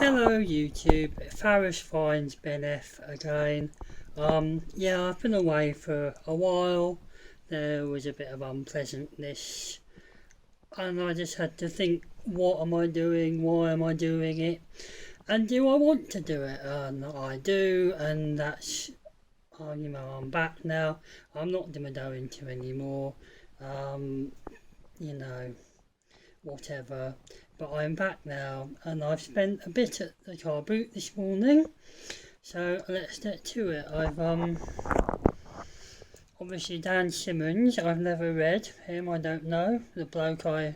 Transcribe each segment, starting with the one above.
Hello YouTube, Farish finds Ben F again. Yeah, I've been away for a while. There was a bit of unpleasantness and I just had to think, what am I doing, why am I doing it, and do I want to do it? And I do, and that's, I'm back now. I'm not going to go into anymore, um, you know, whatever. But I'm back now, and I've spent a bit at the carboot this morning, so let's get to it. I've obviously Dan Simmons, I've never read him, I don't know. The bloke I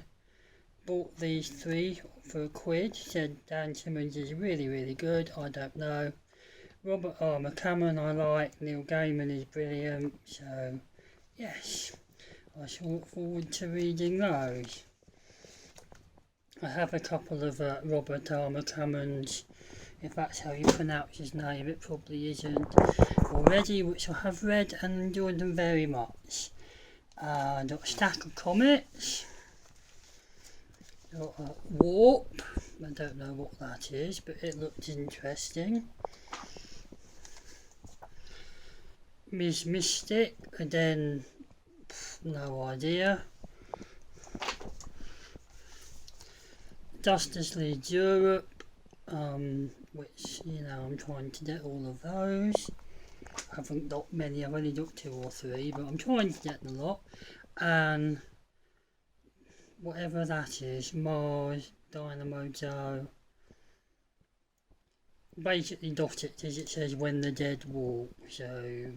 bought these three for £1 said Dan Simmons is really good. I don't know. Robert R. McCammon I like, Neil Gaiman is brilliant, so yes, I shall look forward to reading those. I have a couple of Robert R. McCammons, if that's how you pronounce his name, it probably isn't, already, which I have read and enjoyed them very much. Got a stack of comics, got a Warp, I don't know what that is, but it looked interesting. Ms. Mystic, again, no idea. Justice League Europe, which, I'm trying to get all of those. I haven't got many, I've only got 2 or 3, but I'm trying to get a lot. And whatever that is, Mars, Dynamo Joe, basically got it as it says When the Dead Walk, so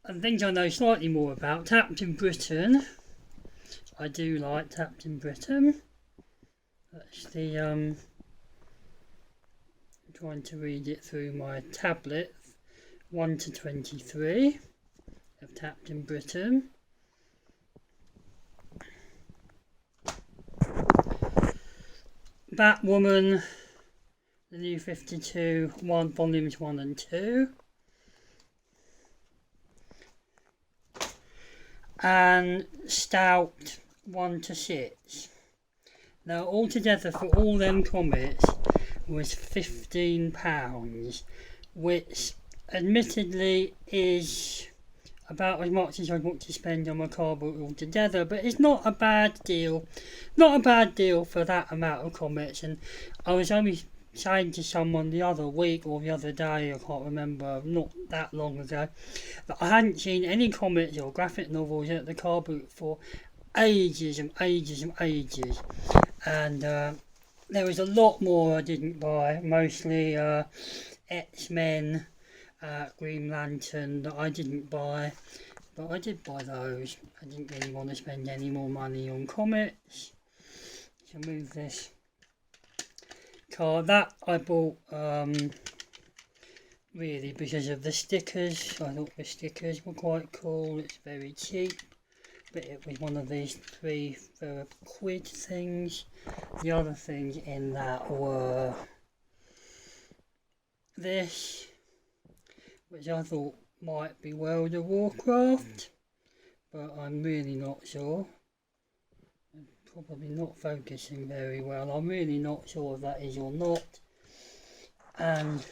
and things I know slightly more about, Captain Britain. I do like Captain Britain. That's the I'm trying to read it through my tablet. 1 to 23 of Captain Britain. Batwoman, the New 52, volumes 1 and 2. And Stout 1 to 6. Now altogether for all them comics was £15, which admittedly is about as much as I want to spend on my carboot altogether, but it's not a bad deal. Not a bad deal for that amount of comics. And I was only saying to someone the other week or the other day, I can't remember, not that long ago, that I hadn't seen any comics or graphic novels at the carboot for ages and ages and ages. And there was a lot more I didn't buy, mostly X-Men, Green Lantern that I didn't buy, but I did buy those. I didn't really want to spend any more money on comics. So move this card. That I bought really because of the stickers. I thought the stickers were quite cool. It's very cheap, but it was one of these 3 for £1 things. The other things in that were this, which I thought might be World of Warcraft, but I'm really not sure. I'm probably not focusing very well. I'm really not sure if that is or not. And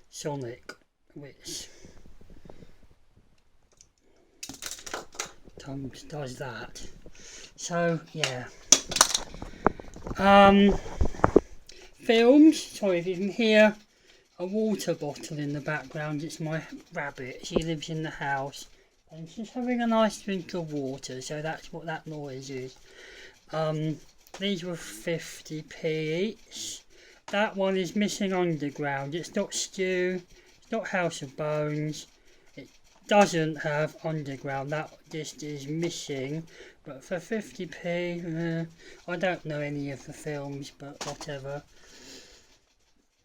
Sonic, which does that. So yeah. Films, sorry if you can hear a water bottle in the background. It's my rabbit. She lives in the house and she's having a nice drink of water, so that's what that noise is. These were 50p each. That one is Missing Underground. It's not Stew, it's not House of Bones, it doesn't have Underground, that just is missing. But for 50p, I don't know any of the films, but whatever.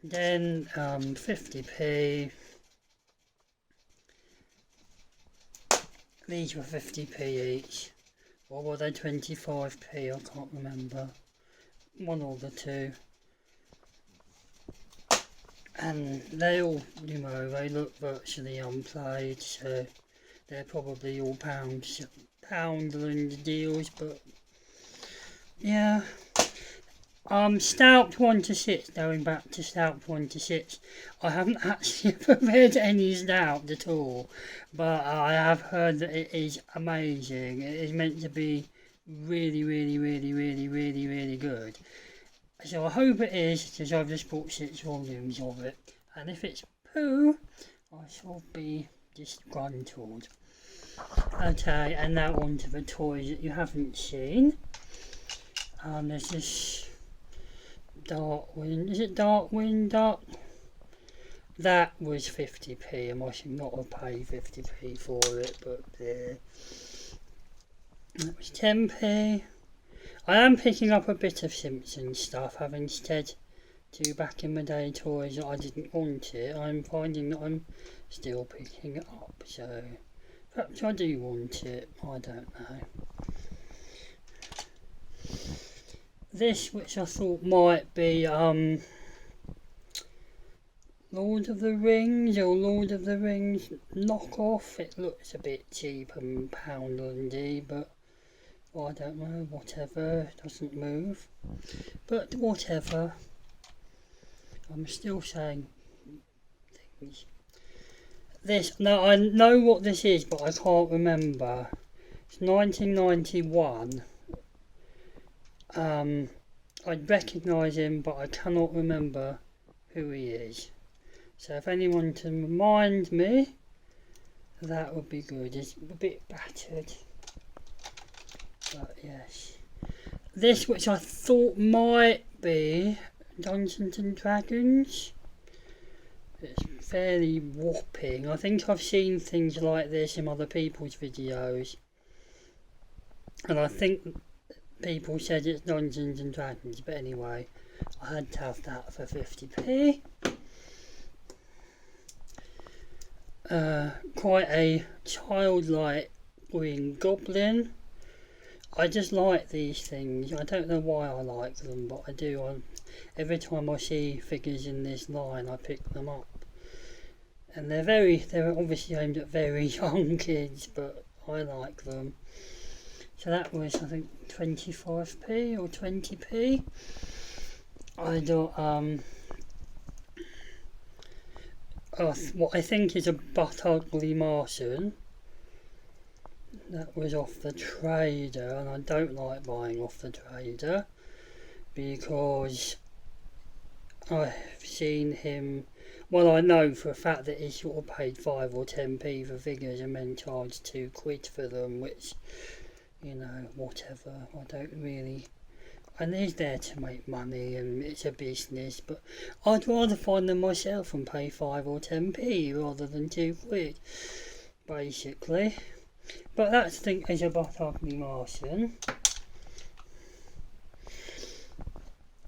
Then 50p, these were 50p each, or were they 25p, I can't remember, one or the two. And they all, they look virtually unplayed, so they're probably all pound deals, but yeah. Stout 1 to 6, going back to Stout 1 to 6. I haven't actually ever read any Stout at all, but I have heard that it is amazing. It is meant to be really, really, really, really, really, really good. So I hope it is, because I've just bought 6 volumes of it. And if it's poo, I shall be disgruntled. Okay, and now on to the toys that you haven't seen. There's this Darkwing. Is it Darkwing Duck? That was 50p. I must not have paid 50p for it, but there. That was 10p. I am picking up a bit of Simpsons stuff, having said to back in the day toys that I didn't want it. I'm finding that I'm still picking it up, so perhaps I do want it. I don't know. This, which I thought might be Lord of the Rings or Lord of the Rings knockoff. It looks a bit cheap and Poundlandy, but I don't know, whatever, it doesn't move. But whatever. I'm still saying things. This, now I know what this is, but I can't remember. It's 1991. I'd recognise him, but I cannot remember who he is. So if anyone can remind me, that would be good. It's a bit battered, but yes. This, which I thought might be Dungeons and Dragons. It's fairly whopping. I think I've seen things like this in other people's videos, and I think people said it's Dungeons and Dragons, but anyway, I had to have that for 50p. Quite a childlike Green Goblin. I just like these things. I don't know why I like them, but I do. Every time I see figures in this line, I pick them up. And they're obviously aimed at very young kids, but I like them. So that was, I think, 25p or 20p. I got what I think is a butt ugly Martian. That was off the Trader, and I don't like buying off the Trader because I've seen him. Well, I know for a fact that he sort of paid 5 or 10p for figures and then charged £2 for them, which, you know, whatever. I don't really. And he's there to make money and it's a business, but I'd rather find them myself and pay 5 or 10p rather than £2, basically. But that, I think, is a butt ugly Martian.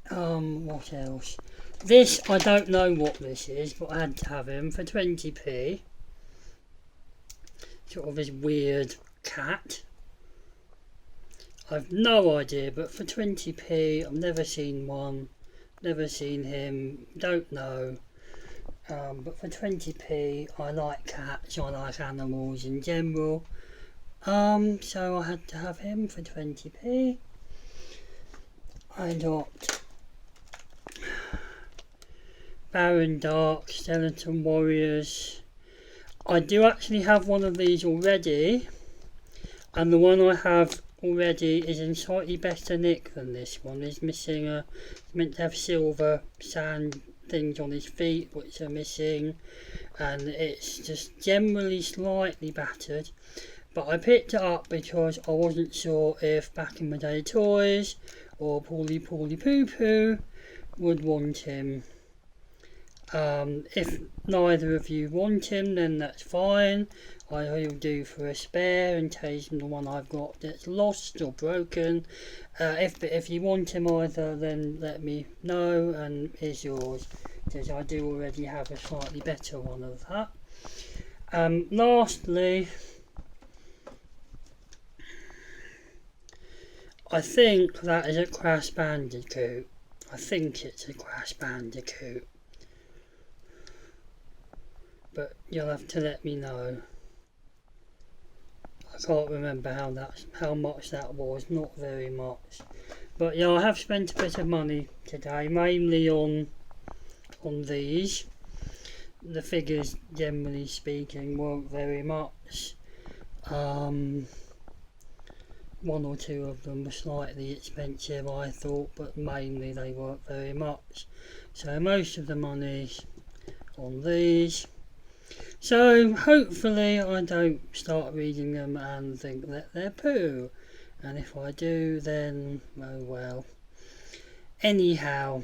What else? This, I don't know what this is, but I had to have him for 20p. Sort of this weird cat. I've no idea, but for 20p, I've never seen one, never seen him, don't know. But for 20p, I like cats, I like animals in general. So I had to have him for 20p. I got Baron Dark, Skeleton Warriors. I do actually have one of these already, and the one I have already is in slightly better nick than this one. He's missing he's meant to have silver sand things on his feet which are missing, and it's just generally slightly battered. But I picked it up because I wasn't sure if Back in the Day Toys or Paulie Poo Poo would want him. If neither of you want him, then that's fine. I'll do for a spare in case the one I've got that's lost or broken. If you want him either, then let me know and here's yours, because I do already have a slightly better one of that. Lastly, I think that is a Crash Bandicoot. I think it's a Crash Bandicoot, but you'll have to let me know. I can't remember how much that was, not very much. But yeah, I have spent a bit of money today, mainly on these. The figures, generally speaking, weren't very much. One or two of them were slightly expensive, I thought, but mainly they weren't very much. So most of the money's on these. So hopefully I don't start reading them and think that they're poo. And if I do, then oh well. Anyhow,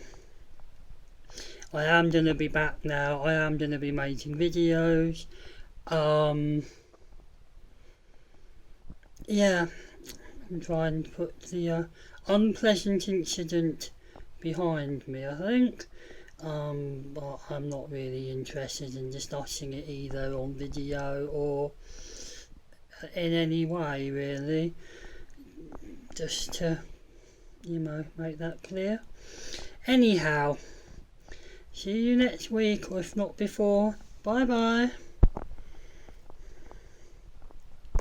I am going to be back now. I am going to be making videos. Yeah, I'm trying to put the unpleasant incident behind me, I think. But I'm not really interested in discussing it either on video or in any way, really. Just to, make that clear. Anyhow, see you next week, or if not before. Bye bye.